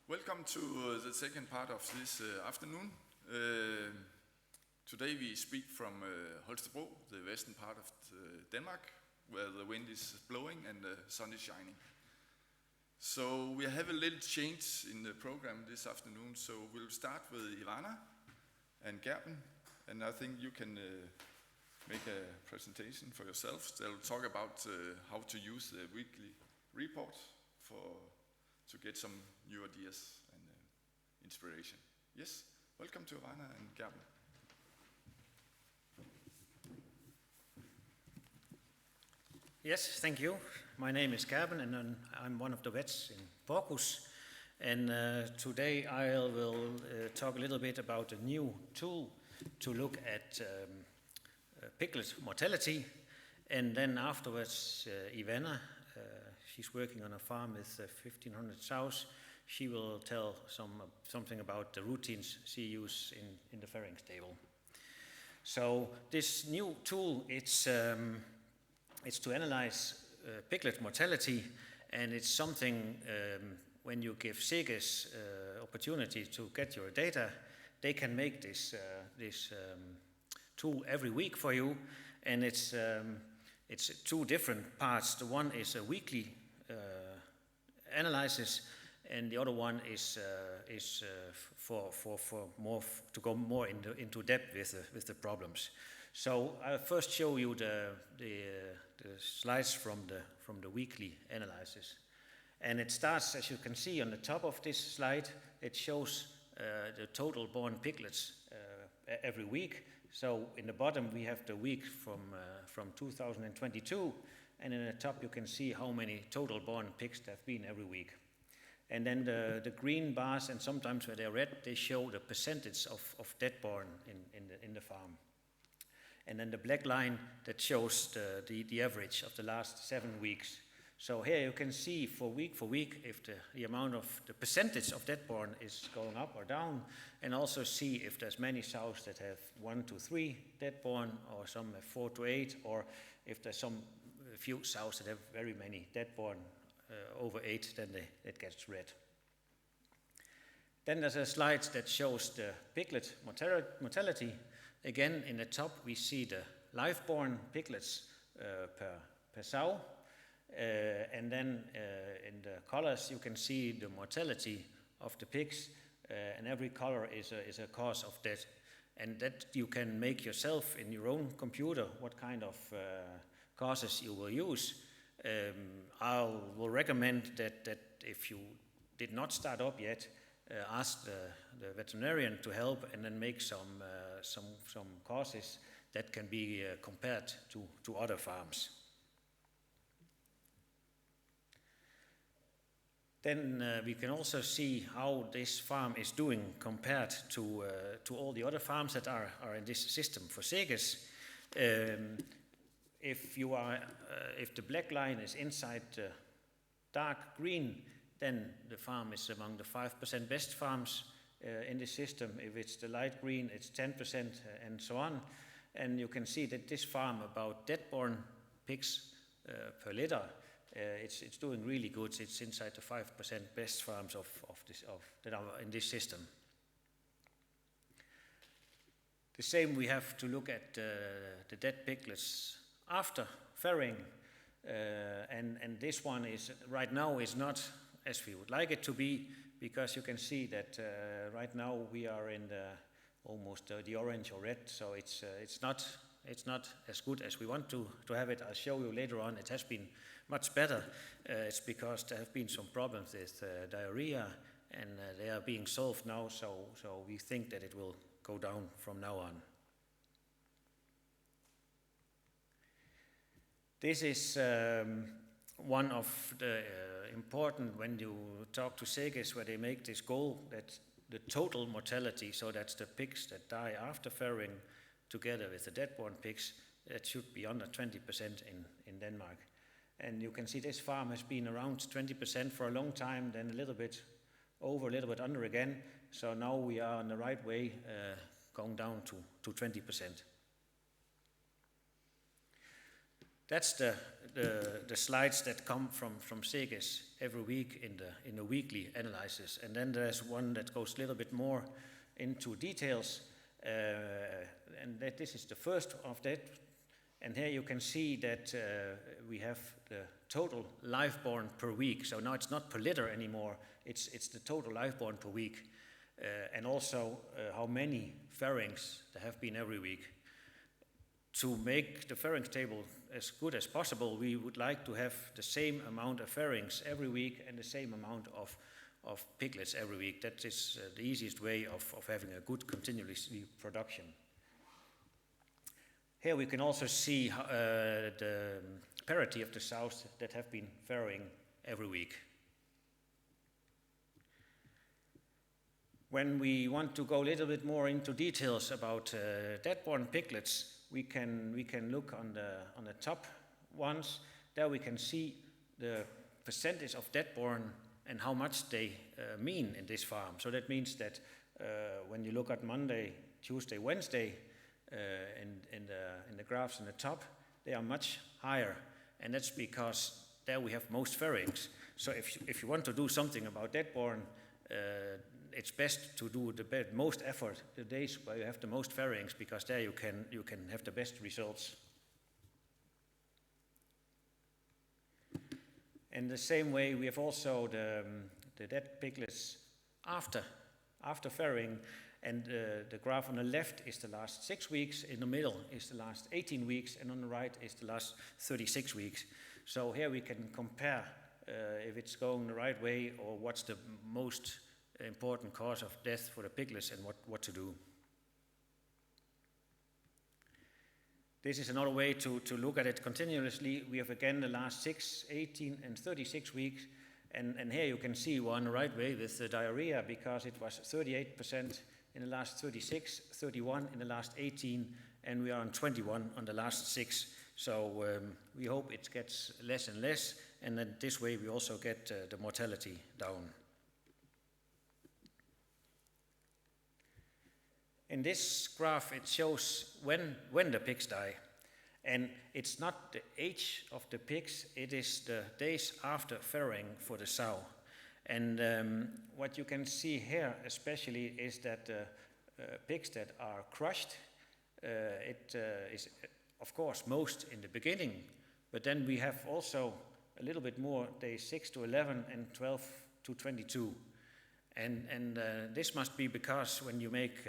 Welcome to the second part of this afternoon. Today we speak from Holstebro, the western part of Denmark, where the wind is blowing and the sun is shining. So we have a little change in the program this afternoon. So we'll start with Ivanna and Gerben, and I think you can make a presentation for yourselves. They'll talk about how to use the weekly report to get some new ideas and inspiration. Yes, welcome to Ivanna and Gerben. Yes, thank you. My name is Gerben and I'm one of the vets in Porcus. And today I will talk a little bit about a new tool to look at piglet mortality. And then afterwards, Ivanna, she's working on a farm with 1,500 sows. She will tell something about the routines she uses in the farrowing stable. So this new tool, it's to analyze piglet mortality, and it's something when you give Seges opportunity to get your data, they can make this tool every week for you, and it's two different parts. The one is a weekly analysis, and the other one is for more to go more into depth with the problems. So I'll first show you the slides from the weekly analysis, and it starts, as you can see on the top of this slide. It shows the total born piglets every week. So in the bottom we have the week from 2022, and in the top you can see how many total born pigs there have been every week. And then the green bars, and sometimes where they're red, they show the percentage of dead born in the farm. And then the black line that shows the average of the last 7 weeks. So here you can see for week if the amount of the percentage of dead born is going up or down, and also see if there's many sows that have 1 to 3 dead born, or some have 4 to 8, or if there's some few sows that have very many dead born, over 8, then it gets red. Then there's a slide that shows the piglet mortality. Again, in the top we see the live-born piglets per sow, and then in the colors you can see the mortality of the pigs, and every color is a cause of death, and that you can make yourself in your own computer what kind of causes you will use. I will recommend that if you did not start up yet, ask the veterinarian to help, and then make some causes that can be compared to other farms. Then we can also see how this farm is doing compared to all the other farms that are in this system for Seges. If the black line is inside the dark green, then the farm is among the 5% best farms in the system. If it's the light green, it's 10%, and so on. And you can see that this farm, about dead-born pigs per litter, it's doing really good. It's inside the 5% best farms that are in this system. The same we have to look at the dead piglets after farrowing, and this one is right now is not as we would like it to be, because you can see that right now we are in almost the orange or red, so it's not as good as we want to have it. I'll show you later on. It has been much better. It's because there have been some problems with diarrhea, and they are being solved now, so we think that it will go down from now on. This is one of the important, when you talk to Seges, where they make this goal that the total mortality, so that's the pigs that die after farrowing together with the dead-born pigs, that should be under 20% in Denmark. And you can see this farm has been around 20% for a long time, then a little bit over, a little bit under again. So now we are on the right way, going down to 20%. That's the slides that come from Seges every week in the weekly analysis, and then there's one that goes a little bit more into details, and this is the first of that. And here you can see that we have the total live-born per week. So now it's not per litter anymore. It's the total live-born per week, and also how many fairings there have been every week. To make the fairings table as good as possible, we would like to have the same amount of fairings every week and the same amount of piglets every week. That is the easiest way of having a good continuous production. Here we can also see the parity of the sows that have been farrowing every week. When we want to go a little bit more into details about dead-born piglets, we can look on the top ones. There we can see the percentage of dead-born and how much they mean in this farm. So that means that when you look at Monday, Tuesday, Wednesday, in the graphs in the top, they are much higher, and that's because there we have most farrowings. So if you want to do something about dead-born, it's best to do the most effort the days where you have the most farrowings, because there you can have the best results. In the same way, we have also the dead piglets after farrowing, and the graph on the left is the last 6 weeks, in the middle is the last 18 weeks, and on the right is the last 36 weeks. So here we can compare if it's going the right way, or what's the most important cause of death for the piglets, and what to do. This is another way to look at it continuously. We have again the last 6, 18, and 36 weeks, and here you can see we're on the right way with the diarrhea, because it was 38% in the last 36, 31 in the last 18, and we are on 21 on the last 6. So we hope it gets less and less, and then this way we also get the mortality down. In this graph, it shows when the pigs die, and it's not the age of the pigs, it is the days after farrowing for the sow. And what you can see here especially is that pigs that are crushed, it is of course most in the beginning, but then we have also a little bit more days 6 to 11 and 12 to 22. And this must be because when you make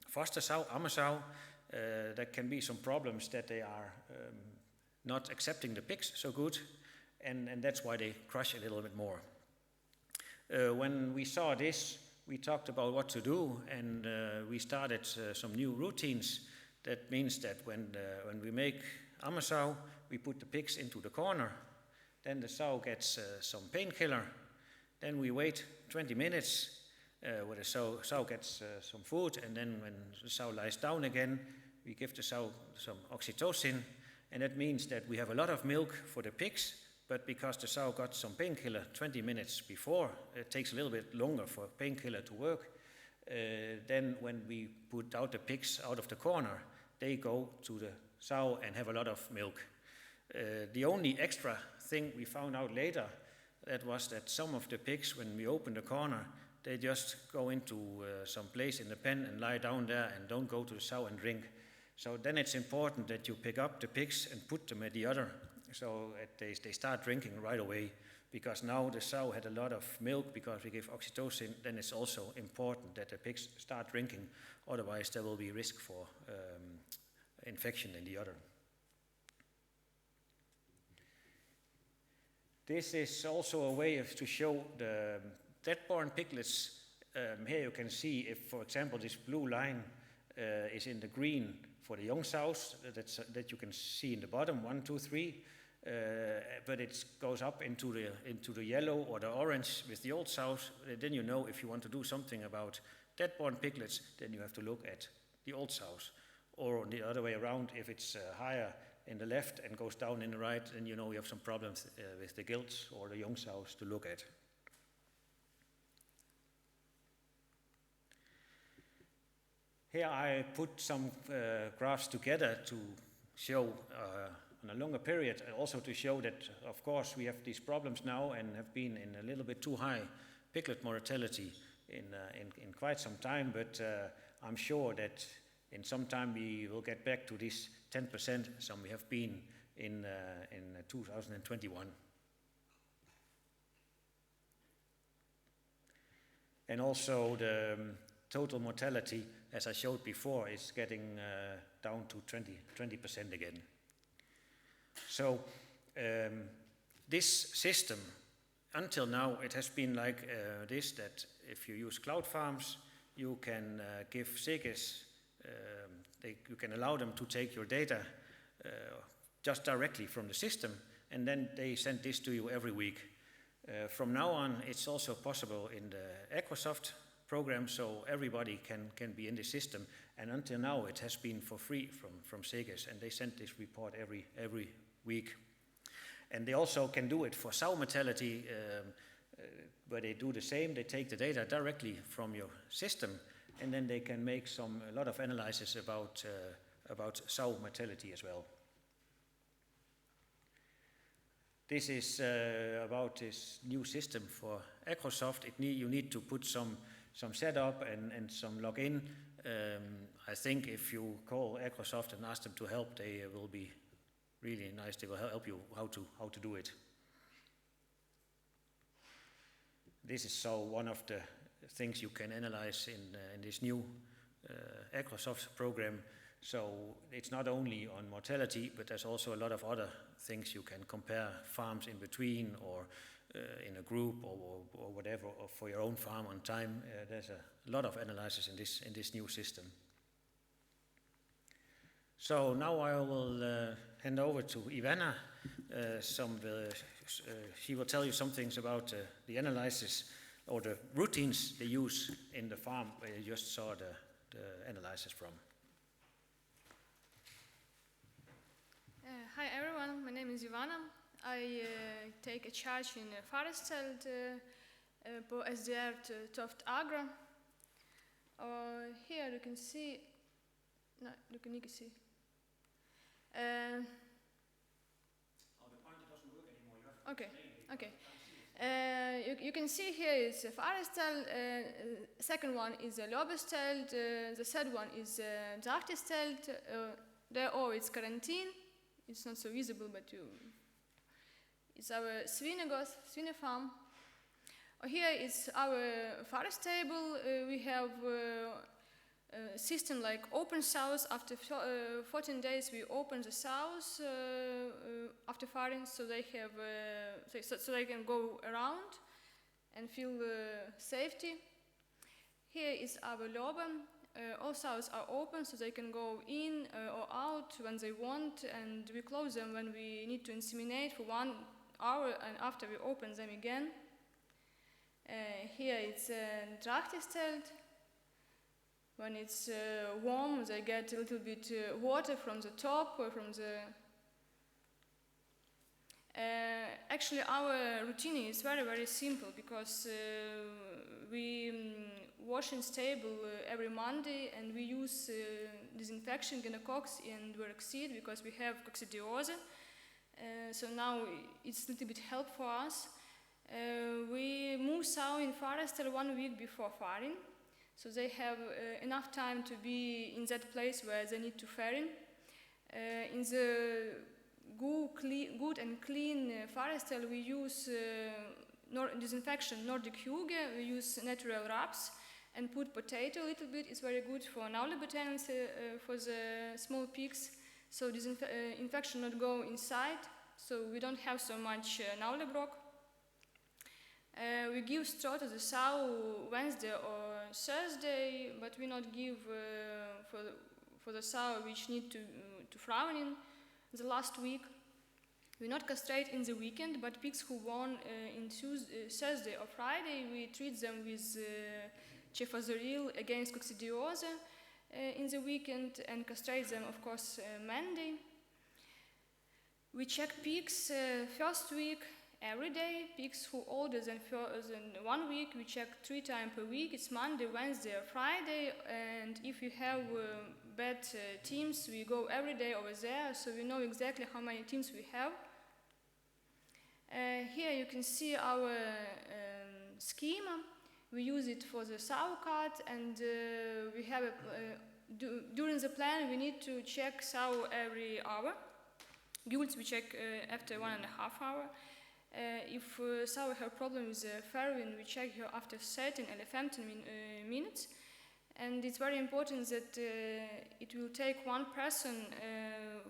foster sow, amma sow, there can be some problems that they are not accepting the pigs so good, and that's why they crush a little bit more. When we saw this, we talked about what to do, and we started some new routines. That means that when we make amma sow, we put the pigs into the corner, then the sow gets some painkiller, then we wait 20 minutes where the sow gets some food, and then when the sow lies down again, we give the sow some oxytocin, and that means that we have a lot of milk for the pigs, but because the sow got some painkiller 20 minutes before, it takes a little bit longer for painkiller to work. Then when we put out the pigs out of the corner, they go to the sow and have a lot of milk. The only extra thing we found out later, that was that some of the pigs, when we open the corner, they just go into some place in the pen and lie down there and don't go to the sow and drink. So then it's important that you pick up the pigs and put them at the udder, so that they start drinking right away, because now the sow had a lot of milk because we give oxytocin. Then it's also important that the pigs start drinking, otherwise there will be risk for infection in the udder. This is also a way to show the dead-born piglets. Here you can see if, for example, this blue line is in the green for the young sows, that you can see in the bottom, 1, 2, 3, but it goes up into the yellow or the orange with the old sows. Then you know if you want to do something about dead-born piglets, then you have to look at the old sows. Or on the other way around, if it's higher in the left and goes down in the right, then you know you have some problems with the gilts or the young sows to look at. Here I put some graphs together to show a longer period, also to show that, of course, we have these problems now and have been in a little bit too high piglet mortality in quite some time, but I'm sure that in some time we will get back to this 10% some we have been in 2021. And also the total mortality, as I showed before, is getting down to 20% again. So this system, until now, it has been like this, that if you use cloud farms, you can give SEGES, you can allow them to take your data just directly from the system, and then they send this to you every week. From now on, it's also possible in the Equisoft program, so everybody can be in the system. And until now, it has been for free from SEGES, and they send this report every week. And they also can do it for sow mortality, where they do the same. They take the data directly from your system, and then they can make a lot of analysis about sow mortality as well. This is about this new system for Equisoft. You need to put some setup and some login. I think if you call Equisoft and ask them to help, they will be really nice. They will help you how to do it. This is one of the things you can analyze in this new Equisoft program. So it's not only on mortality, but there's also a lot of other things you can compare farms in between, or in a group, or whatever, or for your own farm on time. There's a lot of analysis in this new system. So now I will hand over to Ivanna. She will tell you some things about the analysis or the routines they use in the farm where you just saw the analysis from. Hi everyone, my name is Ivanna. I take a charge in Faresteld på SDR Toft Agra. Here you can see, no, you can ikke see. The pointer doesn't work anymore. You have to Okay. You can see here is Faresteld, second one is Lobesteld, the third one is Drachtesteld, there it's quarantine. It's not so visible, but it's our swine farm. Here is our forest table. We have a system like open sows. After 14 days, we open the sows after farming, so they have so they can go around and feel safety. Here is our lobe. All sows are open, so they can go in or out when they want, and we close them when we need to inseminate for 1 hour, and after we open them again. Here it's Drachtesteld. When it's warm, they get a little bit water from the top or from the... Actually, our routine is very, very simple, because we wash in stable every Monday, and we use disinfection, gonococcus and Duroxid, because we have coccidiose. So now it's a little bit help for us. We move sow in Faresteld 1 week before farming, so they have enough time to be in that place where they need to farm. In the good and clean Faresteld, we use disinfection Nordic Hygge, we use natural wraps, and put potato a little bit. It's very good for navlebetennelse for the small pigs, so infection not go inside, so we don't have so much navlebrok. We give straw to the sow Wednesday or Thursday, but we not give for the sow which need to farm in the last week. We not castrate in the weekend, but pigs who born in Thursday or Friday, we treat them with cefazoril against coccidiose in the weekend, and castrate them, of course, Monday. We check pigs first week every day. Pigs who older than 1 week, we check 3 times per week. It's Monday, Wednesday, or Friday. And if you have bad teams, we go every day over there, so we know exactly how many teams we have. Here you can see our schema. We use it for the sow cut, and we have during the plan we need to check sow every hour. Gults we check after 1.5 hours. If sow have problem with the farrowing, we check her after 13 and 15 minutes. And it's very important that it will take one person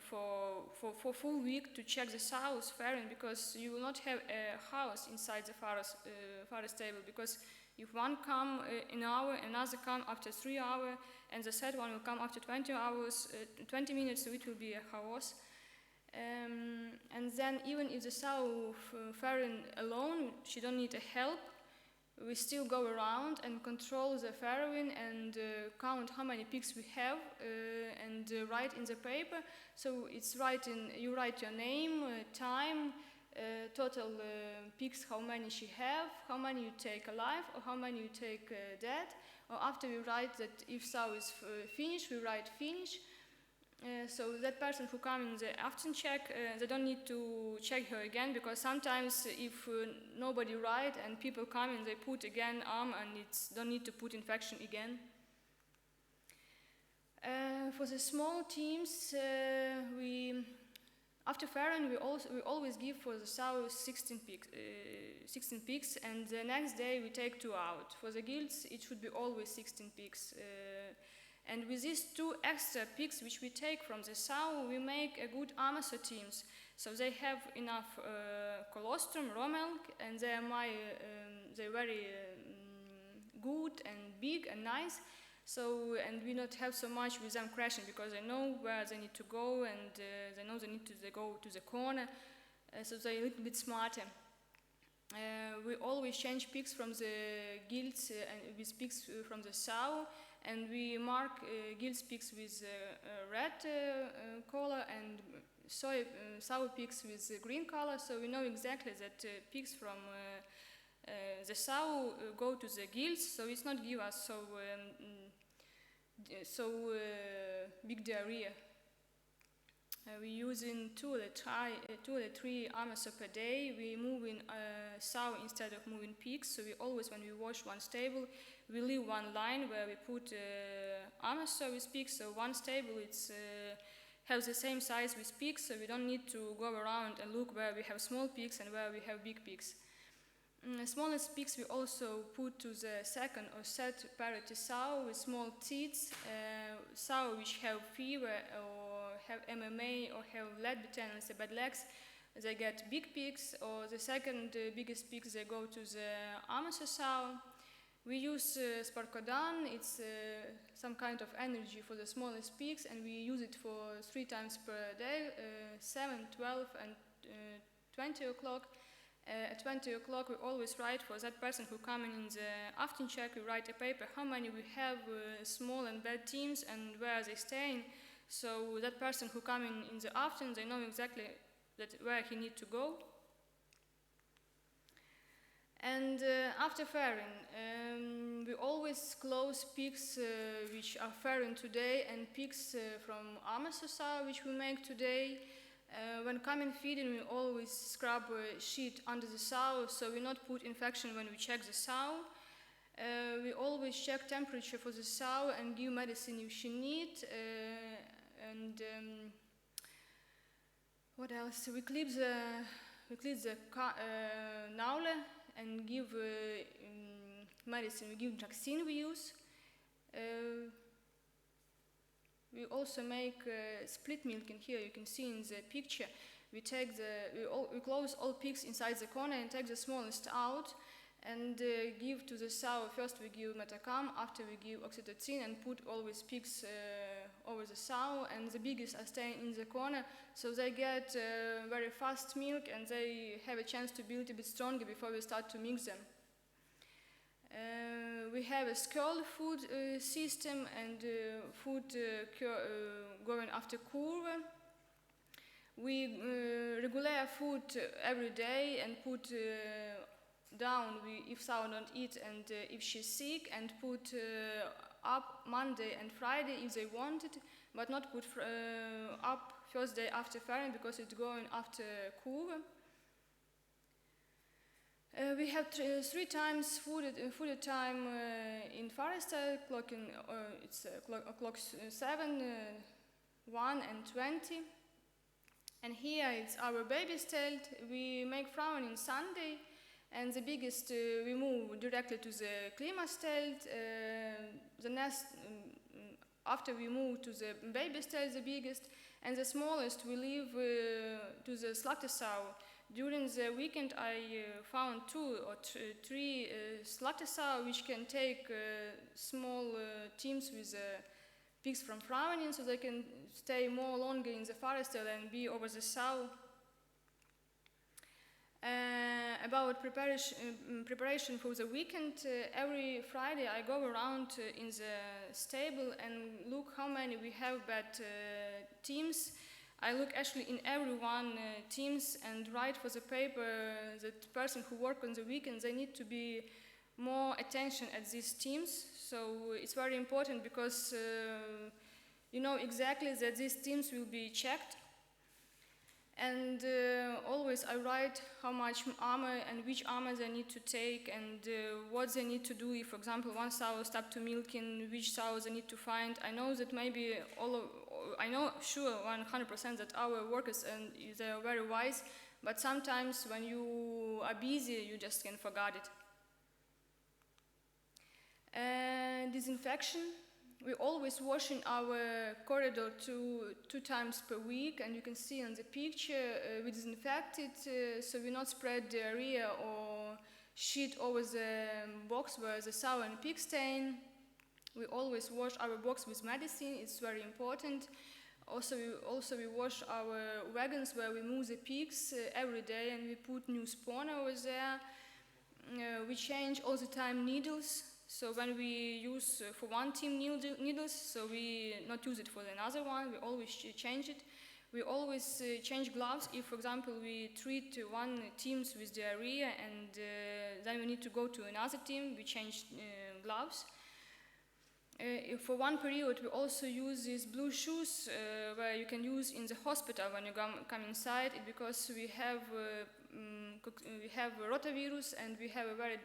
for full week to check the sow's farrowing, because you will not have a house inside the farrow stable, because if one come an hour, another come after 3 hours, and the third one will come after 20 hours, 20 minutes, so it will be a chaos. And then even if the sow farrowing alone, she don't need a help, we still go around and control the farrowing and count how many pigs we have and write in the paper. So it's you write your name, time, total pigs, how many she have, how many you take alive or how many you take dead. Or after we write that if sow is finished, we write finish. So that person who comes in the afternoon check, they don't need to check her again, because sometimes if nobody write and people come and they put again arm and it's don't need to put infection again. For the small teams, after farrowing we always give for the sow 16 pigs, and the next day we take 2 out. For the gilts it should be always 16 pigs. And with these 2 extra pigs which we take from the sow, we make a good amateur teams. So they have enough colostrum, raw milk, and they're very good and big and nice. So, and we not have so much with them crashing, because they know where they need to go, and they know they need to go to the corner. So they're a little bit smarter. We always change pigs from the gilts and with pigs from the sow. And we mark gilts pigs with red color and sour pigs with green color, so we know exactly that pigs from the sow go to the gilts, so it's not give us so big diarrhea. We using 2 or 3 amateur per day. We move in sow instead of moving pigs, so we always, when we wash one stable, we leave one line where we put amateur with pigs, so one stable it's has the same size with pigs, so we don't need to go around and look where we have small pigs and where we have big pigs. Smallest pigs we also put to the second or third parity sow with small teats, sow which have fever or have MMA or have lead bitterness, bad legs, they get big pigs, or the second biggest pigs they go to the amateur sow. We use sparkodan, it's some kind of energy for the smallest pigs, and we use it for 3 times per day, 7, 12 and 20 o'clock. At 20 o'clock we always write for that person who come in the afternoon check, we write a paper how many we have small and bad teams and where they staying. So that person who come in the afternoon, they know exactly where he need to go. And after farrowing, we always close pigs which are farrowing today and pigs from amateur sow which we make today. When coming feeding, we always scrub a sheet under the sow, so we not put infection when we check the sow. We always check temperature for the sow and give medicine if she need. What else? We clip the naule and give medicine. We give vaccine we use. We also make split milking. Here you can see in the picture. We close all pigs inside the corner and take the smallest out and give to the sow. First we give metacam, after we give oxytocin, and put always pigs over the sow, and the biggest are staying in the corner, so they get very fast milk and they have a chance to be a little bit stronger before we start to mix them. We have a skull food system and food going after curve. We regulate food every day and put down if sow don't eat and if she's sick, and put up Monday and Friday if they wanted, but not put up first day after fairing because it's going after Kurve. We have 3 times food time in Farestal, it's clock 7, 1 and 20. And here it's our baby stelt. We make frauen in Sunday, and the biggest we move directly to the Klimastelt. The next, after we move to the baby stelt, the biggest, and the smallest we leave to the Slaktesau. During the weekend I found 2 or 3 Slaktesau which can take small teams with pigs from Frauenin, so they can stay more longer in the Farestal and be over the sow. About preparation for the weekend, every Friday I go around in the stable and look how many we have bad teams. I look actually in everyone teams and write for the paper that person who work on the weekend, they need to be more attention at these teams. So it's very important because you know exactly that these teams will be checked. And always I write how much armor and which armor they need to take and what they need to do. If, for example, one sow stopped to milking, which sow they need to find. I know that maybe I know sure 100% that our workers and they are very wise, but sometimes when you are busy, you just can forget it. Disinfection. We always wash in our corridor two times per week, and you can see on the picture we disinfect it so we not spread diarrhea or shit over the box where the sow and pig stain. We always wash our box with medicine, it's very important. Also we wash our wagons where we move the pigs every day, and we put new spawn over there. We change all the time needles. So when we use for one team needles, so we not use it for another one, we always change it. We always change gloves. If, for example, we treat one team with diarrhea and then we need to go to another team, we change gloves. For one period, we also use these blue shoes where you can use in the hospital when you come inside, because we have rotavirus and we have a very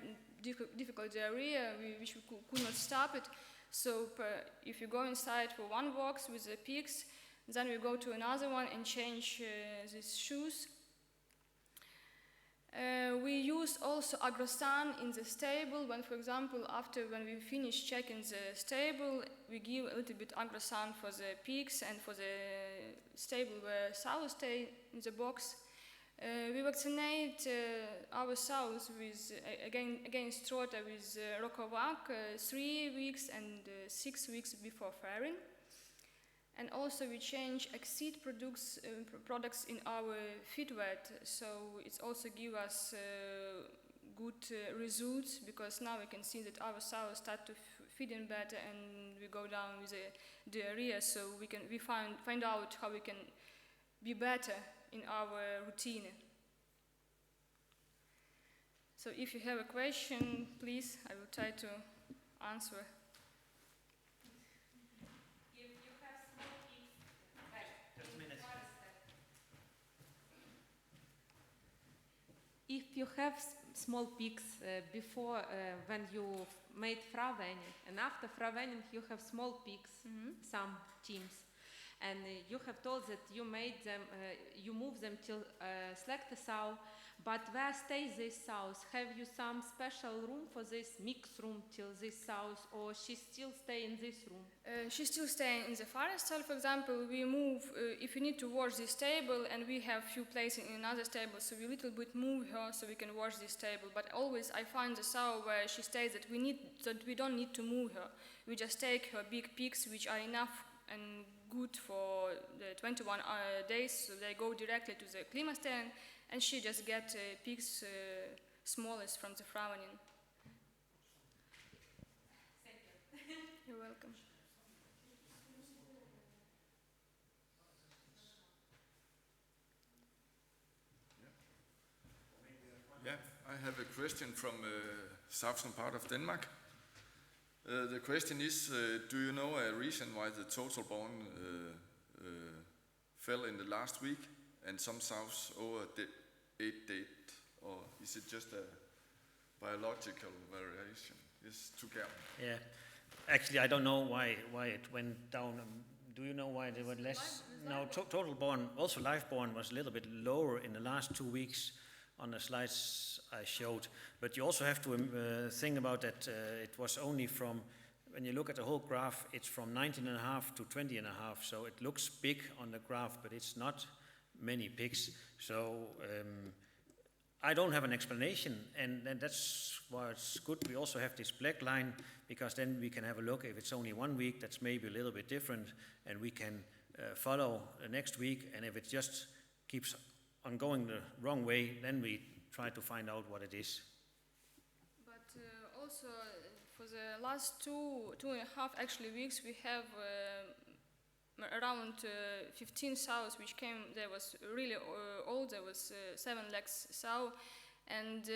difficult diarrhea, which we could not stop it. So if you go inside for one box with the pigs, then we go to another one and change these shoes. We use also agrosan in the stable. When, for example, when we finish checking the stable, we give a little bit agrosan for the pigs and for the stable where sows stay in the box. We vaccinate our sows with against rota with Rokovac 3 weeks and 6 weeks before fairing. And also we change exceed products in our feed wet, so it also gives us good results, because now we can see that our sows start to feeding better and we go down with the diarrhea, so we find out how we can be better in our routine. So if you have a question, please, I will try to answer. If you have small pigs before when you made fravening, and after fravening you have small pigs, some teams, and you have told that you made them, you move them till Slaktesau, but where stay these sows? Have you some special room for this mixed room till these sows, or she still stay in this room? She still stay in the Farestal. For example, we move if we need to wash this table, and we have few places in another stable, so we little bit move her so we can wash this table. But always I find the sow where she stays that we don't need to move her. We just take her big pigs, which are enough and good for the 21 days, so they go directly to the Klimasten, and she just get pigs smallest from the Frauenin. Thank you. You're welcome. Yeah, I have a question from southern part of Denmark. The question is, do you know a reason why the total born fell in the last week and some sows over 8 days, or is it just a biological variation? It's to Gerben. Yeah, actually I don't know why it went down. Do you know why they were less? No, total born, also live born was a little bit lower in the last 2 weeks on the slides I showed. But you also have to think about that it was only from, when you look at the whole graph, it's from 19.5 to 20.5. So it looks big on the graph, but it's not many pigs. So I don't have an explanation, and that's why it's good we also have this black line, because then we can have a look. If it's only 1 week, that's maybe a little bit different, and we can follow the next week. And if it just keeps on going the wrong way, then we try to find out what it is. But also for the last two and a half actually weeks, we have around 15 sows which came. There was really old. There was 7 legs sow, and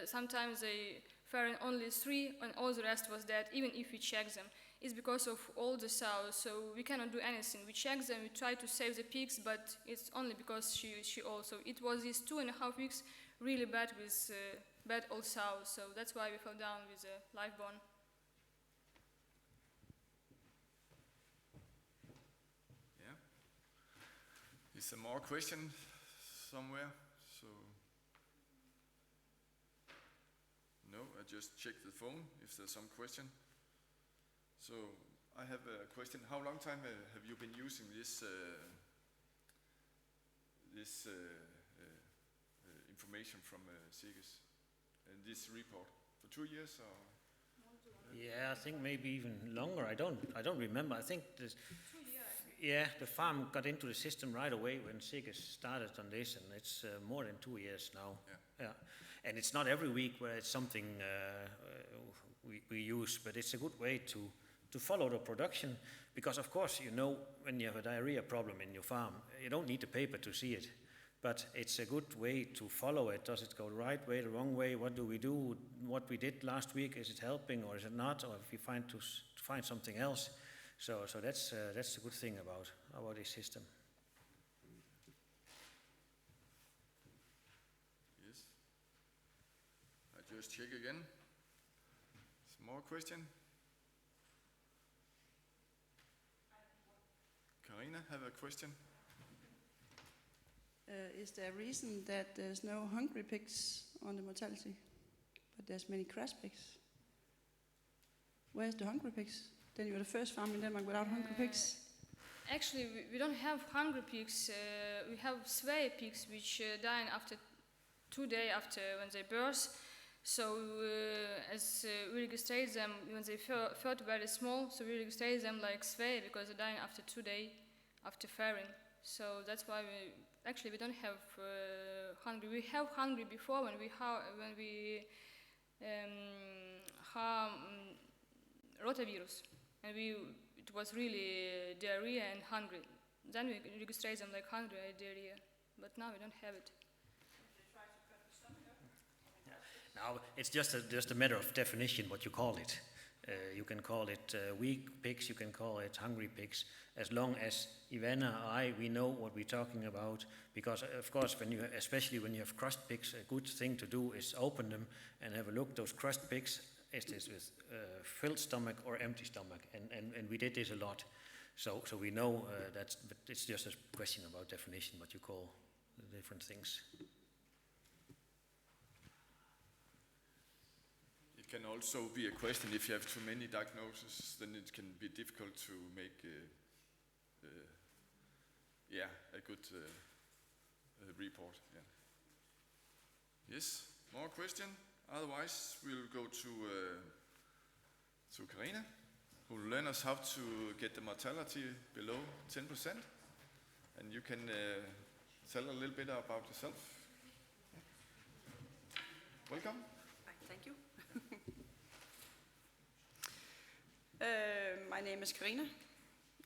sometimes they fed only 3, and all the rest was dead. Even if we check them, it's because of all the sows. So we cannot do anything. We check them. We try to save the pigs, but it's only because she also. It was these 2.5 weeks really bad with bad old sows. So that's why we fell down with the live born. Is there more question somewhere? So no, I just check the phone if there's some question. So I have a question. How long time have you been using this information from Seges and this report? For 2 years or? Yeah, I think maybe even longer. I don't remember. I think this. Yeah, the farm got into the system right away when Seges started on this, and it's more than 2 years now. Yeah. And it's not every week where it's something we use, but it's a good way to follow the production, because of course, you know, when you have a diarrhea problem in your farm, you don't need the paper to see it, but it's a good way to follow it. Does it go the right way, the wrong way? What do we do? What we did last week, is it helping or is it not? Or if we find something else. So that's the good thing about this system. Yes. I just check again. Some more question? Karina, have a question? Is there a reason that there's no hungry pigs on the mortality, but there's many crash pigs? Where's the hungry pigs? Then you're the first farm in Denmark without hungry pigs. Actually, we don't have hungry pigs. We have sway pigs which die after 2 days after when they birth. So as we register them when they felt very small, so we register them like sway because they're dying after 2 days after fairing. So that's why we don't have hungry. We have hungry before when we have rotavirus. And it was really diarrhea and hungry. Then we register them like hungry diarrhea, but now we don't have it. Now it's just a matter of definition what you call it. You can call it weak pigs, you can call it hungry pigs, as long as Ivanna or we know what we're talking about. Because of course, especially when you have crushed pigs, a good thing to do is open them and have a look. Those crushed pigs, is this with filled stomach or empty stomach, and we did this a lot, so we know that. But it's just a question about definition, what you call the different things. It can also be a question if you have too many diagnoses, then it can be difficult to make a good report. Yeah. Yes, more question? Otherwise, we'll go to Karina, who will learn us how to get the mortality below 10%. And you can tell a little bit about yourself. Welcome. Thank you. My name is Karina.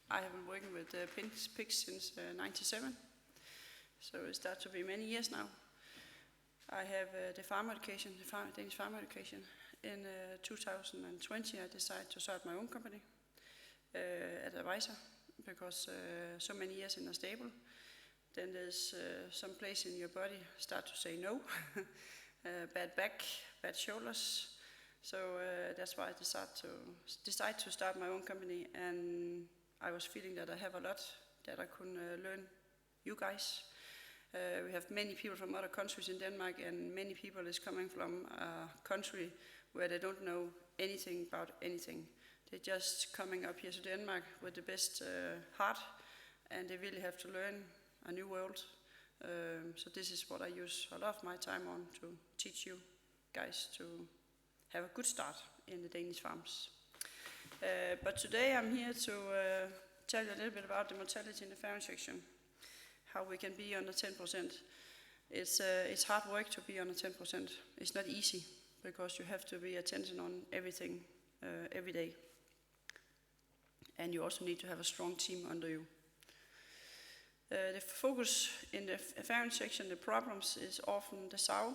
I have been working with pigs since '97, so it starts to be many years now. I have the farm education, the Danish farm education, in 2020 I decided to start my own company as advisor, because so many years in a stable, then there's some place in your body start to say no, bad back, bad shoulders. So that's why I decided to start my own company, and I was feeling that I have a lot that I could learn you guys. We have many people from other countries in Denmark, and many people is coming from a country where they don't know anything about anything. They're just coming up here to Denmark with the best heart, and they really have to learn a new world. So this is what I use a lot of my time on, to teach you guys to have a good start in the Danish farms. But today I'm here to tell you a little bit about the mortality in the farming section, how we can be under 10%. It's hard work to be under 10%. It's not easy, because you have to be attention on everything every day. And you also need to have a strong team under you. The focus in the farming section, the problems, is often the sow.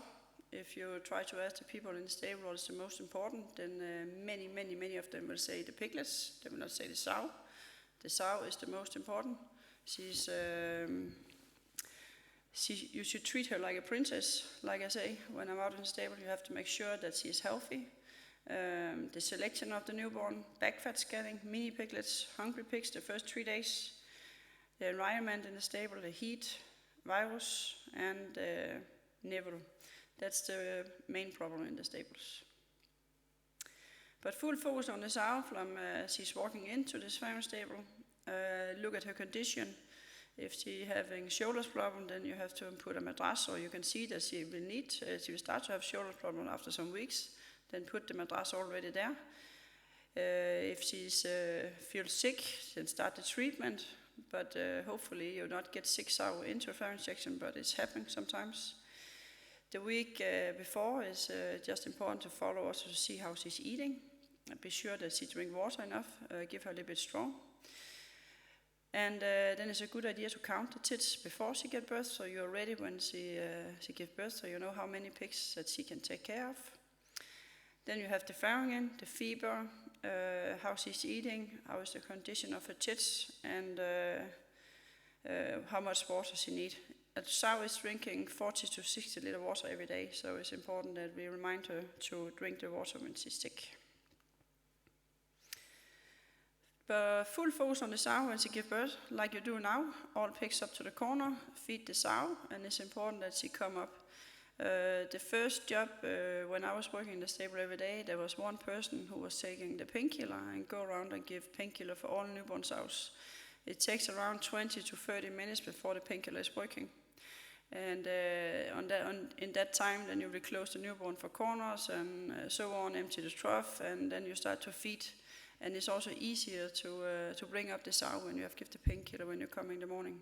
If you try to ask the people in the stable what is the most important, then many of them will say the piglets. They will not say the sow. The sow is the most important. You should treat her like a princess. Like I say, when I'm out in the stable, you have to make sure that she is healthy. The selection of the newborn, back fat scanning, mini piglets, hungry pigs the first 3 days, the environment in the stable, the heat, virus, and nipple. That's the main problem in the stables. But full focus on the sow from she's walking into this farm stable. Look at her condition. If she's having shoulders problem, then you have to put a mattress, or you can see that she will start to have shoulder problem after some weeks. Then put the mattress already there. If she feels sick, then start the treatment. But hopefully you not get sick sow into a farm section, but it's happening sometimes. The week before is just important to follow also to see how she's eating. Be sure that she drinks water enough. Give her a little bit strong. And then it's a good idea to count the tits before she gives birth, so you're ready when she gives birth, so you know how many pigs that she can take care of. Then you have the farrowing, the fever, how she's eating, how is the condition of her tits, and how much water she needs. A sow is drinking 40 to 60 liters water every day, so it's important that we remind her to drink the water when she's sick. But full focus on the sow when she gives birth, like you do now. All pigs up to the corner, feed the sow, and it's important that she come up. The first job, when I was working in the stable every day, there was one person who was taking the painkiller and go around and give painkiller for all newborn sows. It takes around 20 to 30 minutes before the painkiller is working. And in that time, then you will close the newborn for corners and so on, empty the trough, and then you start to feed. And it's also easier to bring up the sow when you have given the painkiller when you come in the morning.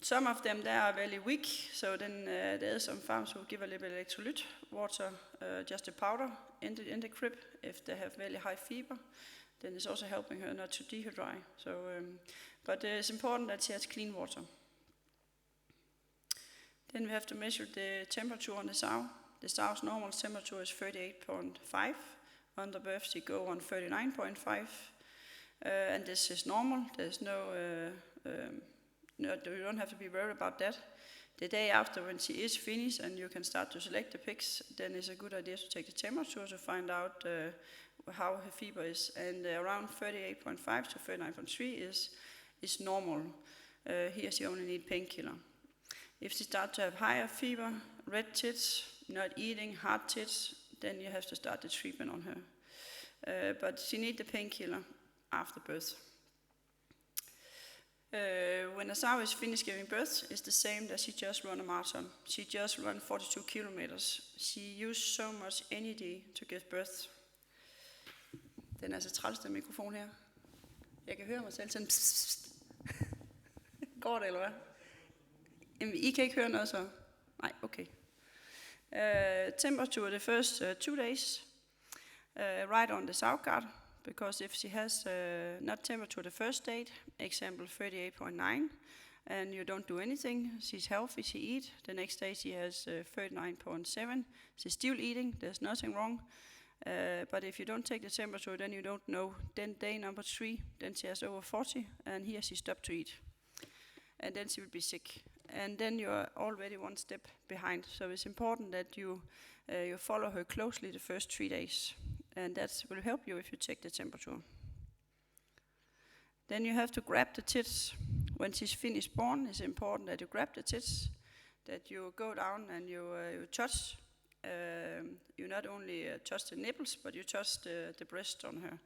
Some of them, they are very weak, so then there are some farms who give a little bit of electrolyte water, just a powder in the crib if they have very high fever. Then it's also helping her not to dehydrate. So, but it's important that she has clean water. Then we have to measure the temperature on the sow. The sow's normal temperature is 38.5. Under birth, she go on 39.5, and this is normal. There's you don't have to be worried about that. The day after, when she is finished and you can start to select the pigs, then it's a good idea to take the temperature to find out how her fever is. And around 38.5 to 39.3 is normal. Here she only needs painkiller. If she starts to have higher fever, red tits, not eating, hard tits, then you have to start the treatment on her. But she needs the painkiller after birth. When a sow is finished giving birth, it's the same that she just run a marathon. She just run 42 kilometers. She used so much energy to give birth. Den er så træls, den mikrofon her. Jeg kan høre mig selv sådan. Går det, eller hvad? Jamen, I kan ikke høre noget så? Nej, okay. Temperature the first 2 days. Right on the sow card. Because if she has not temperature the first date, example 38.9, and you don't do anything, she's healthy, she eats. The next day she has 39.7. She's still eating, there's nothing wrong. But if you don't take the temperature, then you don't know. Then day number 3, then she has over 40, and here she stopped to eat. And then she will be sick. And then you are already one step behind. So it's important that you follow her closely the first 3 days. And that will help you if you check the temperature. Then you have to grab the tits. When she's finished born, it's important that you grab the tits, that you go down and you touch. You not only touch the nipples, but you touch the breast on her.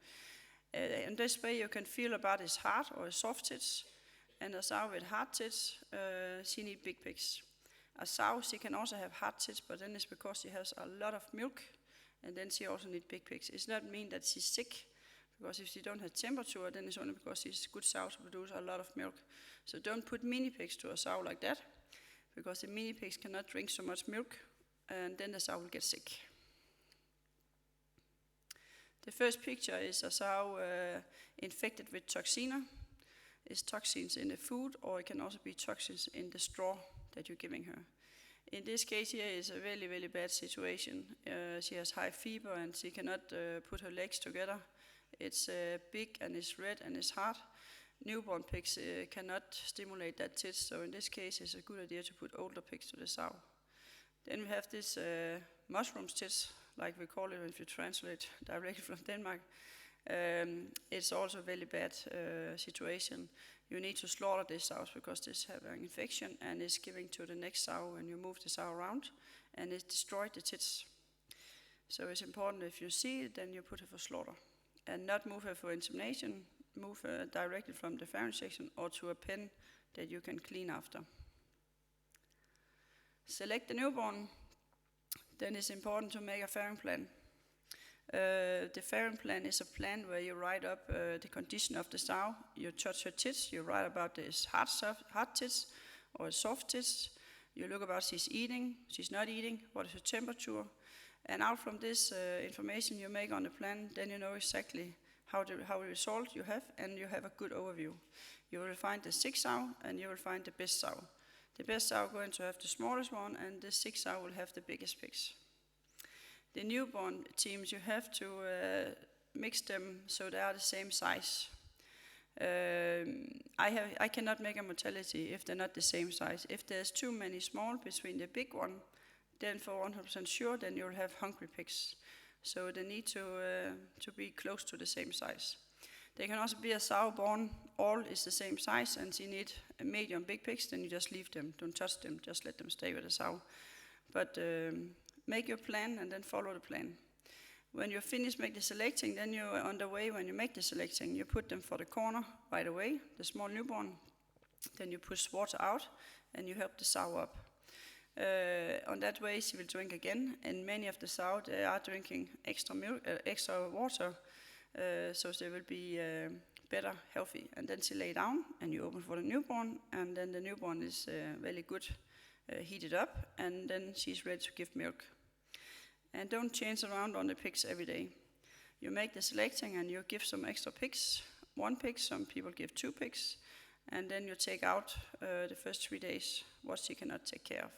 In this way you can feel about his hard or his soft tits. And a sow with hard tits, she needs big pigs. A sow, she can also have hard tits, but then it's because she has a lot of milk, and then she also needs big pigs. It's not mean that she's sick, because if she don't have temperature, then it's only because she's a good sow to produce a lot of milk. So don't put mini pigs to a sow like that, because the mini pigs cannot drink so much milk, and then the sow will get sick. The first picture is a sow infected with toxina. It's toxins in the food, or it can also be toxins in the straw that you're giving her. In this case here is a really, really bad situation. She has high fever and she cannot put her legs together. It's big and it's red and it's hard. Newborn pigs cannot stimulate that tits, so in this case it's a good idea to put older pigs to the sow. Then we have this mushrooms tits, like we call it if you translate directly from Denmark. It's also a very bad situation. You need to slaughter this sow because this have an infection and it's giving to the next sow, and you move the sow around and it destroyed the tits. So it's important if you see it, then you put her for slaughter and not move her for insemination. Move her directly from the farrowing section or to a pen that you can clean after. Select the newborn. Then it's important to make a farrowing plan. The farrowing plan is a plan where you write up the condition of the sow. You touch her tits. You write about this hard tits or soft tits. You look about she's eating, she's not eating, what is her temperature. And out from this information you make on the plan, then you know exactly how the result you have, and you have a good overview. You will find the sick sow and you will find the best sow. The best sow is going to have the smallest one, and the sick sow will have the biggest pigs. The newborn teams, you have to mix them so they are the same size. I cannot make a mortality if they're not the same size. If there's too many small between the big one, then for 100% sure, then you'll have hungry pigs. So they need to be close to the same size. There can also be a sow born, all is the same size, and she need a medium big pigs, then you just leave them, don't touch them, just let them stay with the sow. But make your plan and then follow the plan. When you're finished make the selecting, then you're on the way. When you make the selecting, you put them for the corner right away, the small newborn. Then you push water out and you help the sow up. On that way she will drink again, and many of the sow they are drinking extra milk, extra water, so they will be better, healthy. And then she lay down and you open for the newborn, and then the newborn is really good. Heat it up, and then she's ready to give milk. And don't change around on the pigs every day. You make the selecting and you give some extra pigs, 1 pig, some people give 2 pigs, and then you take out the first 3 days what she cannot take care of.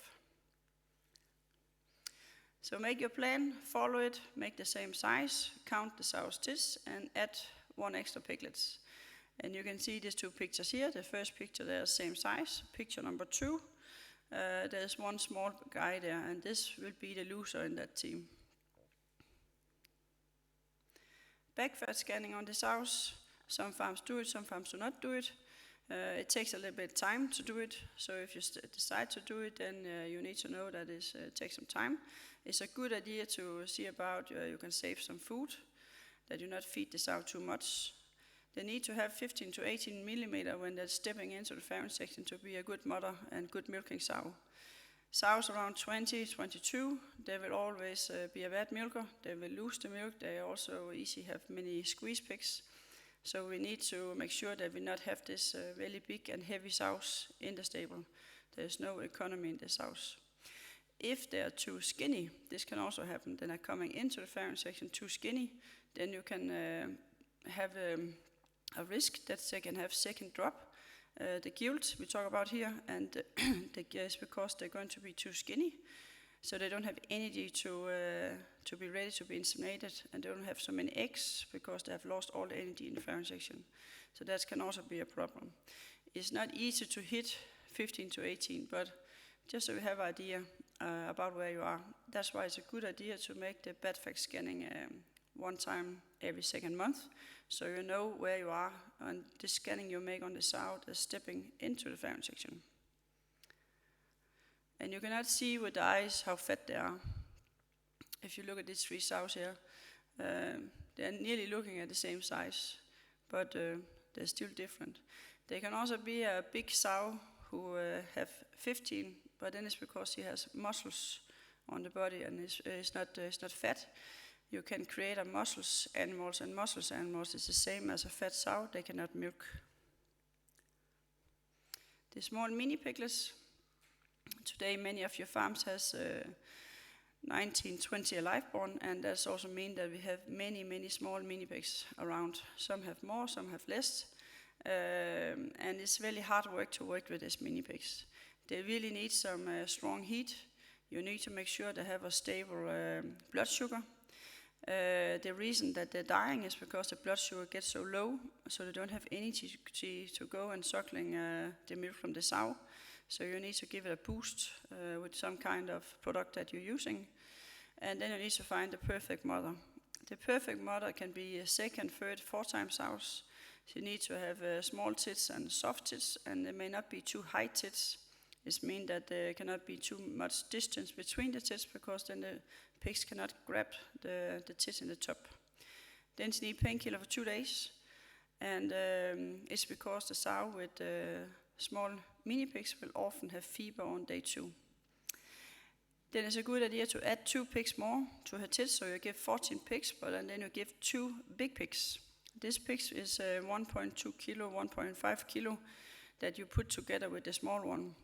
So make your plan, follow it, make the same size, count the sow's tits, and add 1 extra piglets. And you can see these 2 pictures here. The first picture they're the same size. Picture number 2. There's 1 small guy there, and this will be the loser in that team. Back fat scanning on the sows. Some farms do it, some farms do not do it. It takes a little bit of time to do it, so if you decide to do it, then you need to know that it takes some time. It's a good idea to see about you can save some food, that you not feed the sow too much. They need to have 15 to 18 millimeter when they're stepping into the farrowing section to be a good mother and good milking sow. Sows around 20, 22, they will always be a bad milker. They will lose the milk. They also easy have many squeeze pigs. So we need to make sure that we not have this really big and heavy sows in the stable. There's no economy in the sows. If they are too skinny, this can also happen. Then they're coming into the farrowing section too skinny, then you can have a risk that they can have second drop, the guilt we talk about here, and it's because they're going to be too skinny, so they don't have energy to be ready to be inseminated, and they don't have so many eggs because they have lost all the energy in the farrowing section. So that can also be a problem. It's not easy to hit 15 to 18, but just so you have an idea about where you are. That's why it's a good idea to make the bed fact scanning one time every second month, so you know where you are, and the scanning you make on the sow is stepping into the farrowing section. And you cannot see with the eyes how fat they are. If you look at these 3 sows here, they're nearly looking at the same size, but they're still different. They can also be a big sow who have 15, but then it's because he has muscles on the body and it's not fat. You can create a muscles animals, and muscles animals is the same as a fat sow. They cannot milk. The small mini piglets. Today many of your farms has 19, 20 alive born, and that also means that we have many small mini pigs around. Some have more, some have less, and it's really hard work to work with these mini pigs. They really need some strong heat. You need to make sure they have a stable blood sugar. The reason that they're dying is because the blood sugar gets so low, so they don't have energy to go and suckling the milk from the sow. So you need to give it a boost with some kind of product that you're using. And then you need to find the perfect mother. The perfect mother can be a second, third, 4 times sows. So you need to have small tits and soft tits, and there may not be too high tits. This means that there cannot be too much distance between the tits, because then the pigs cannot grab the tits in the top. Then you need painkiller for 2 days, and it's because the sow with small mini pigs will often have fever on day 2. Then it's a good idea to add 2 pigs more to her tits, so you give 14 pigs, but then you give 2 big pigs. This pig is 1.2 kilo, 1.5 kilo that you put together with the small one.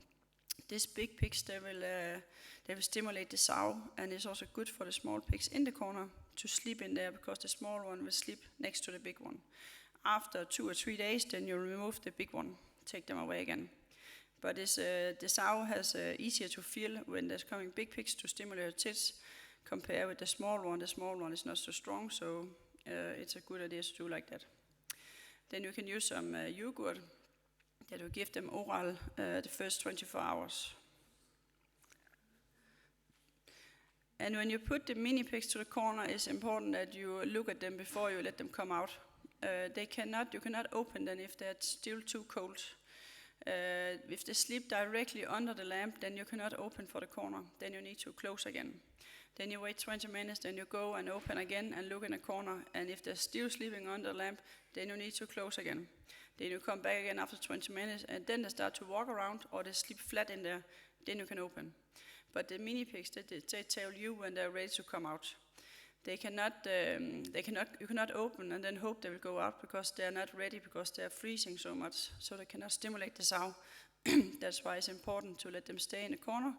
These big pigs, they will stimulate the sow, and it's also good for the small pigs in the corner to sleep in there, because the small one will sleep next to the big one. After 2 or 3 days, then you remove the big one, take them away again. But the sow has easier to feel when there's coming big pigs to stimulate her tits compared with the small one. The small one is not so strong, so it's a good idea to do like that. Then you can use some yogurt that will give them oral the first 24 hours. And when you put the mini pigs to the corner, it's important that you look at them before you let them come out. You cannot open them if they're still too cold. If they sleep directly under the lamp, then you cannot open for the corner. Then you need to close again. Then you wait 20 minutes, then you go and open again and look in the corner. And if they're still sleeping under the lamp, then you need to close again. Then you come back again after 20 minutes, and then they start to walk around or they sleep flat in there. Then you can open. But the mini pigs, they tell you when they're ready to come out. You cannot open and then hope they will go out, because they're not ready, because they're freezing so much, so they cannot stimulate the sow. That's why it's important to let them stay in the corner,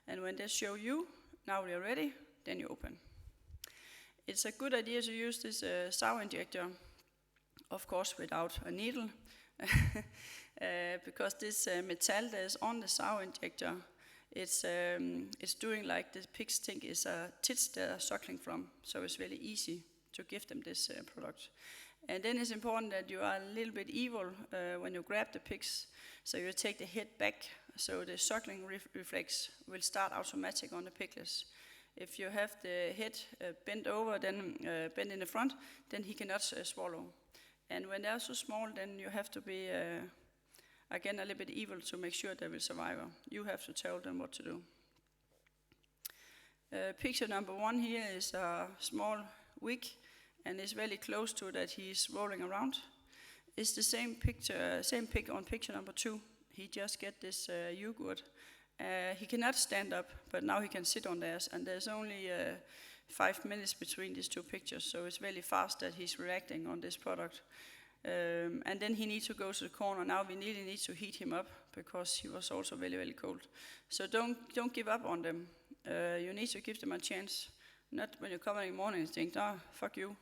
and when they show you, now they're ready, then you open. It's a good idea to use this sow injector, of course without a needle, because this metal that is on the sow injector, it's doing like the pigs think is a tits they're suckling from, so it's really easy to give them this product. And then it's important that you are a little bit evil when you grab the pigs, so you take the head back, so the suckling reflex will start automatic on the piglets. If you have the head bent over, then bent in the front, then he cannot swallow. And when they are so small, then you have to be again a little bit evil to make sure they will survive. You have to tell them what to do. Picture number 1 here is a small wig, and it's very close to that he's rolling around. It's the same pig on picture number 2. He just get this yogurt. He cannot stand up, but now he can sit on theirs, and there's only 5 minutes between these 2 pictures, so it's very fast that he's reacting on this product. And then he needs to go to the corner. Now we really need to heat him up, because he was also very cold. So don't give up on them. You need to give them a chance. Not when you come in the morning and think, fuck you,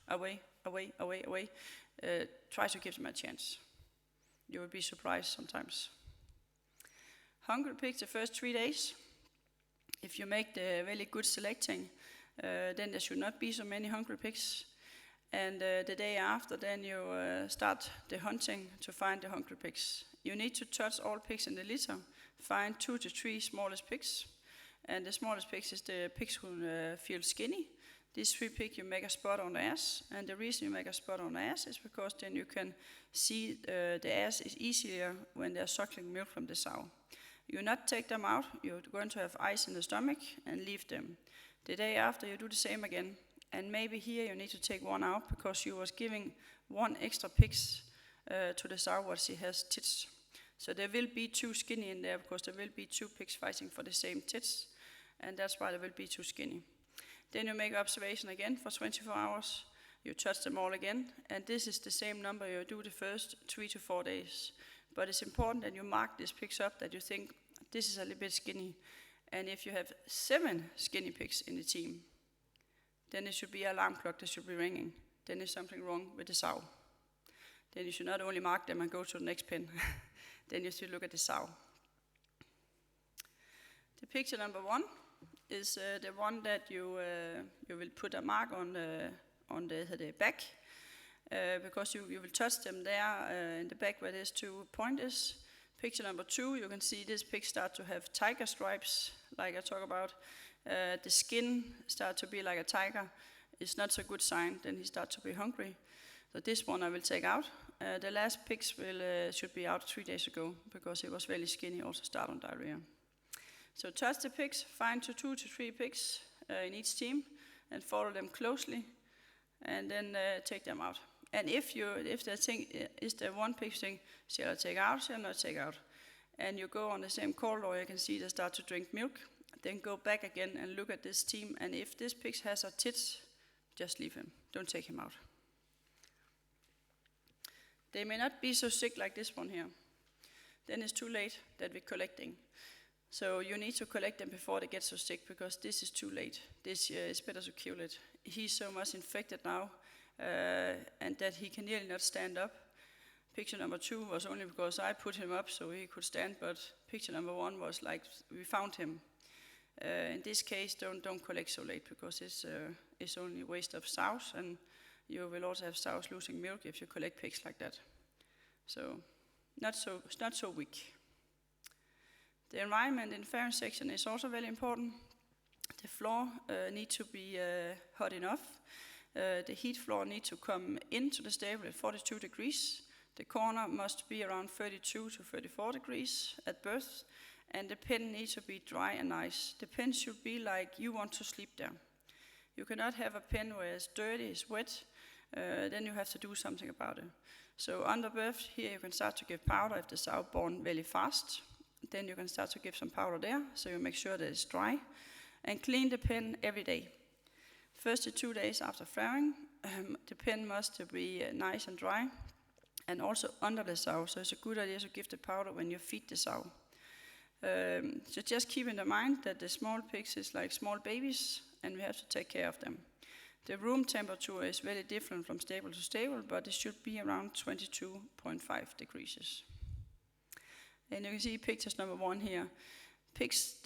away. Try to give them a chance. You will be surprised sometimes. Hungry pigs the first 3 days. If you make the really good selecting, then there should not be so many hungry pigs. And the day after, then you start the hunting to find the hungry pigs. You need to touch all pigs in the litter, find 2 to 3 smallest pigs. And the smallest pigs is the pigs who feel skinny. These 3 pigs you make a spot on the ass. And the reason you make a spot on the ass is because then you can see the ass is easier when they're suckling milk from the sow. You not take them out, you're going to have ice in the stomach and leave them. The day after you do the same again. And maybe here you need to take one out because you was giving 1 extra pigs to the sow what she has tits. So there will be 2 skinny in there because there will be 2 pigs fighting for the same tits. And that's why there will be 2 skinny. Then you make observation again for 24 hours. You touch them all again. And this is the same number you do the first 3 to 4 days. But it's important that you mark these pigs up that you think this is a little bit skinny. And if you have 7 skinny pigs in the team, then it should be an alarm clock that should be ringing. Then there's something wrong with the sow. Then you should not only mark them and go to the next pen. Then you should look at the sow. The picture number 1 is the one that you will put a mark on the back. Because you will touch them there in the back where there's 2 pointers. Picture number 2, you can see this pig start to have tiger stripes, like I talk about. The skin start to be like a tiger. It's not so good sign, then he start to be hungry. So this one I will take out. The last pigs should be out 3 days ago, because he was very skinny, also start on diarrhea. So touch the pigs, find 2 to 3 pigs in each team, and follow them closely, and then take them out. And if they think, is there one pig thing, shall I take out, shall I not take out? And you go on the same corridor, you can see they start to drink milk. Then go back again and look at this team. And if this pig has a tits, just leave him. Don't take him out. They may not be so sick like this one here. Then it's too late that we're collecting. So you need to collect them before they get so sick, because this is too late. This is better to kill it. He's so much infected now, and that he can nearly not stand up. Picture number 2 was only because I put him up so he could stand, but picture number 1 was like we found him. In this case, don't collect so late, because it's only a waste of sows, and you will also have sows losing milk if you collect pigs like that. So not so weak. The environment in farm section is also very important. The floor needs to be hot enough. The heat floor needs to come into the stable at 42 degrees. The corner must be around 32 to 34 degrees at birth. And the pen needs to be dry and nice. The pen should be like you want to sleep there. You cannot have a pen where it's dirty, it's wet. Then you have to do something about it. So under birth, here you can start to give powder if the sow born very fast. Then you can start to give some powder there, so you make sure that it's dry. And clean the pen every day. First 2 days after farrowing, the pen must be nice and dry. And also under the sow, so it's a good idea to give the powder when you feed the sow. So just keep in mind that the small pigs is like small babies, and we have to take care of them. The room temperature is very different from stable to stable, but it should be around 22.5 degrees. And you can see pictures number 1 here. Pigs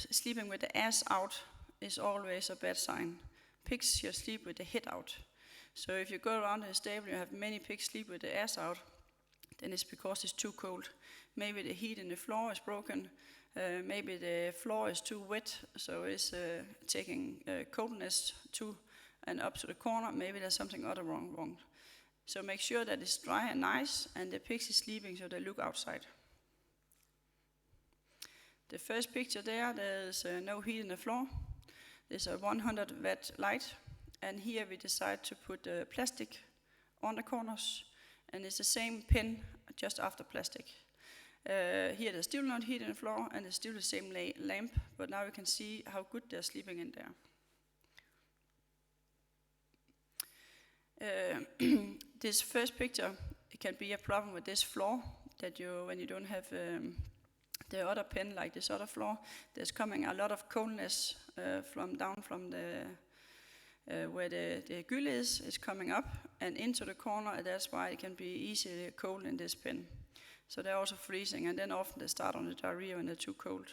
sleeping with the ass out is always a bad sign. Pigs should sleep with the head out. So if you go around in a stable, you have many pigs sleep with the ass out, then it's because it's too cold. Maybe the heat in the floor is broken. Maybe the floor is too wet, so it's taking coldness to and up to the corner. Maybe there's something other wrong. So make sure that it's dry and nice, and the pigs is sleeping so they look outside. The first picture there's no heat in the floor. There's a 100 watt light, and here we decide to put plastic on the corners, and it's the same pen just after plastic. Here there's still not heat in the floor, and it's still the same lamp, but now you can see how good they're sleeping in there. This first picture, it can be a problem with this floor, that when you don't have the other pen like this other floor, there's coming a lot of coldness down from the where the gylle is coming up and into the corner, and that's why it can be easily cold in this pen. So they're also freezing, and then often they start on the diarrhea when they're too cold.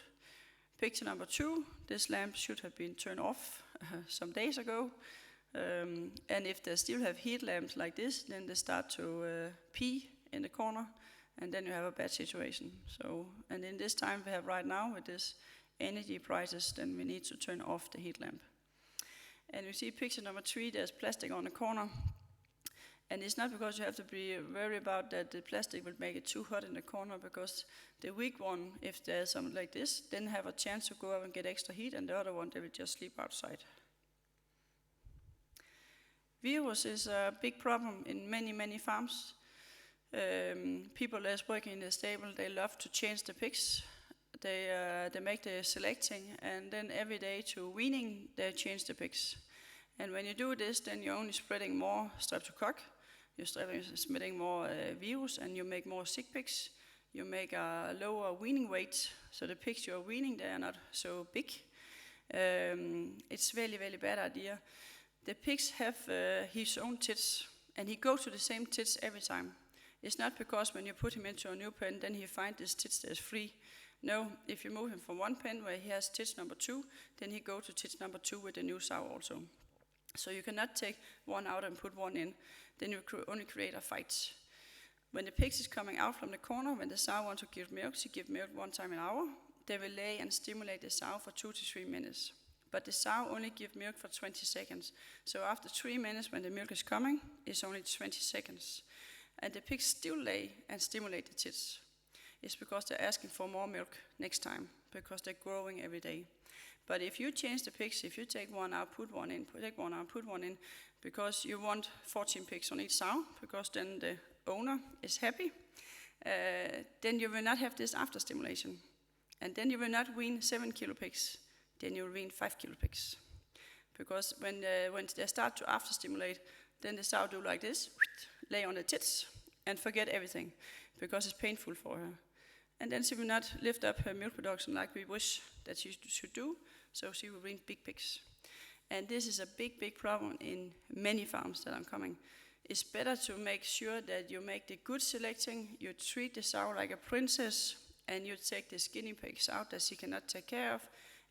Picture number 2, this lamp should have been turned off some days ago. And if they still have heat lamps like this, then they start to pee in the corner, and then you have a bad situation. So, and in this time we have right now with this energy prices, then we need to turn off the heat lamp. And you see picture number 3, there's plastic on the corner. And it's not because you have to be worried about that the plastic will make it too hot in the corner, because the weak one, if there's something like this, then have a chance to go up and get extra heat, and the other one, they will just sleep outside. Virus is a big problem in many, many farms. People that's working in the stable, they love to change the pigs. They make the selecting, and then every day to weaning, they change the pigs. And when you do this, then you're only spreading more streptococcus, you're spreading more virus, and you make more sick pigs. You make a lower weaning weight, so the pigs you're weaning, they are not so big. It's very, very bad idea. The pigs have his own tits, and he goes to the same tits every time. It's not because when you put him into a new pen, then he finds this tits that is free. No, if you move him from one pen where he has tits number 2, then he goes to tits number 2 with the new sow also. So you cannot take one out and put one in, then you only create a fight. When the pigs is coming out from the corner, when the sow wants to give milk, she gives milk 1 time an hour. They will lay and stimulate the sow for 2 to 3 minutes. But the sow only gives milk for 20 seconds. So after 3 minutes, when the milk is coming, it's only 20 seconds. And the pigs still lay and stimulate the tits. It's because they're asking for more milk next time, because they're growing every day. But if you change the pigs, if you take one out, put one in, take one out, put one in, because you want 14 pigs on each sow, because then the owner is happy, then you will not have this after stimulation. And then you will not wean 7 kilo pigs, then you will wean 5 kilo pigs. Because when they start to after stimulate, then the sow do like this, lay on the tits, and forget everything, because it's painful for her. And then she will not lift up her milk production like we wish that she should do, so she will wean big pigs. And this is a big, big problem in many farms that are coming. It's better to make sure that you make the good selecting, you treat the sow like a princess, and you take the skinny pigs out that she cannot take care of,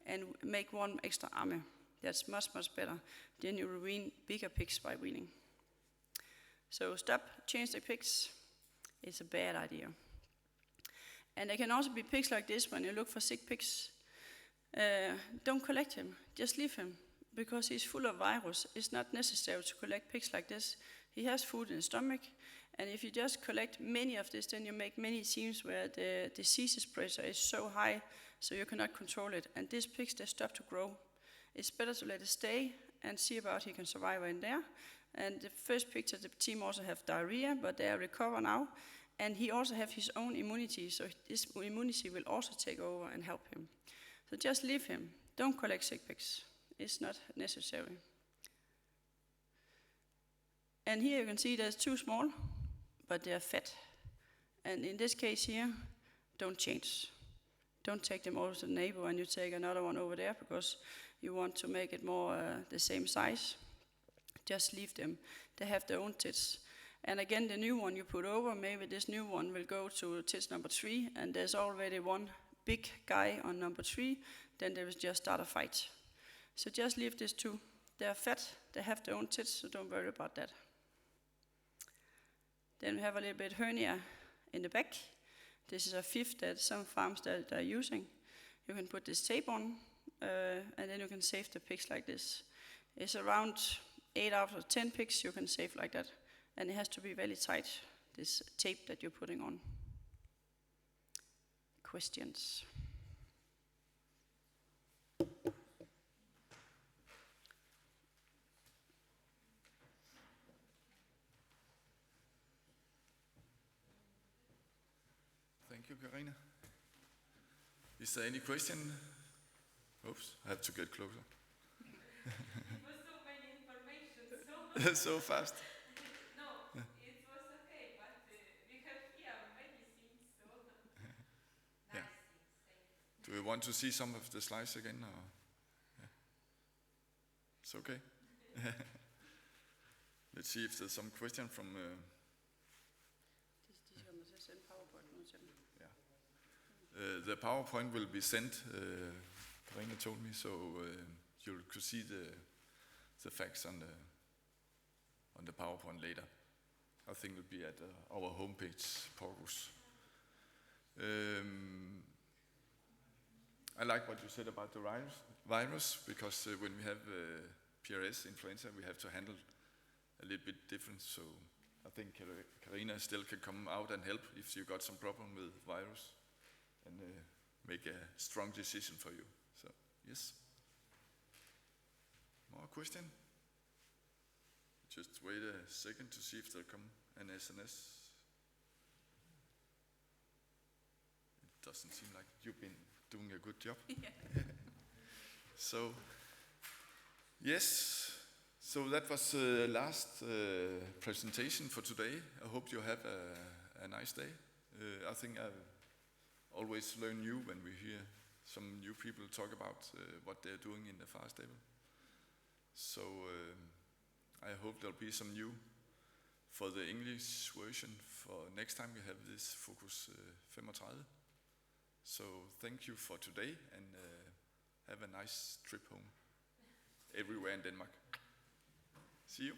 and make one extra army. That's much, much better. Then you will wean bigger pigs by weaning. So stop, change the pigs. It's a bad idea. And there can also be pigs like this when you look for sick pigs. Don't collect him, just leave him, because he's full of virus. It's not necessary to collect pigs like this. He has food in his stomach, and if you just collect many of this, then you make many teams where the disease pressure is so high, so you cannot control it. And these pigs, they stop to grow. It's better to let it stay and see about he can survive in there. And the first picture, the team also have diarrhea, but they are recovered now. And he also have his own immunity, so this immunity will also take over and help him. So just leave him. Don't collect sick pigs. It's not necessary. And here you can see there's 2 small, but they are fat. And in this case here, don't change. Don't take them over to the neighbor and you take another one over there because you want to make it more the same size. Just leave them. They have their own tits. And again, the new one you put over, maybe this new one will go to tits number 3, and there's already one big guy on number 3, then they will just start a fight. So just leave these 2. They are fat, they have their own tits, so don't worry about that. Then we have a little bit hernia in the back. This is a fifth that some farms that are using. You can put this tape on, and then you can save the pigs like this. It's around 8 out of 10 pigs you can save like that. And it has to be very tight, this tape that you're putting on. Questions? Thank you, Karina. Is there any question? Oops, I have to get closer. It was so many information, So fast. No, it was okay, but we have here many things, so nice Yeah. things. Thank you. Do you want to see some of the slides again? Or? Yeah. It's okay. Let's see if there's some question from... the PowerPoint will be sent, Karina told me, so you could see the facts on the PowerPoint later. I think it will be at our homepage, Porcus. I like what you said about the virus, because when we have PRS, influenza, we have to handle a little bit different. So I think Karina still can come out and help if you got some problem with virus, and make a strong decision for you. So yes. More question? Just wait a second to see if there'll come an SNS. It doesn't seem like you've been doing a good job. So, yes. So that was the last presentation for today. I hope you have a nice day. I think I always learn new when we hear some new people talk about what they're doing in the FarestaldsEliten. So I hope there'll be some new for the English version for next time we have this Fokus 35. So thank you for today, and have a nice trip home everywhere in Denmark. See you.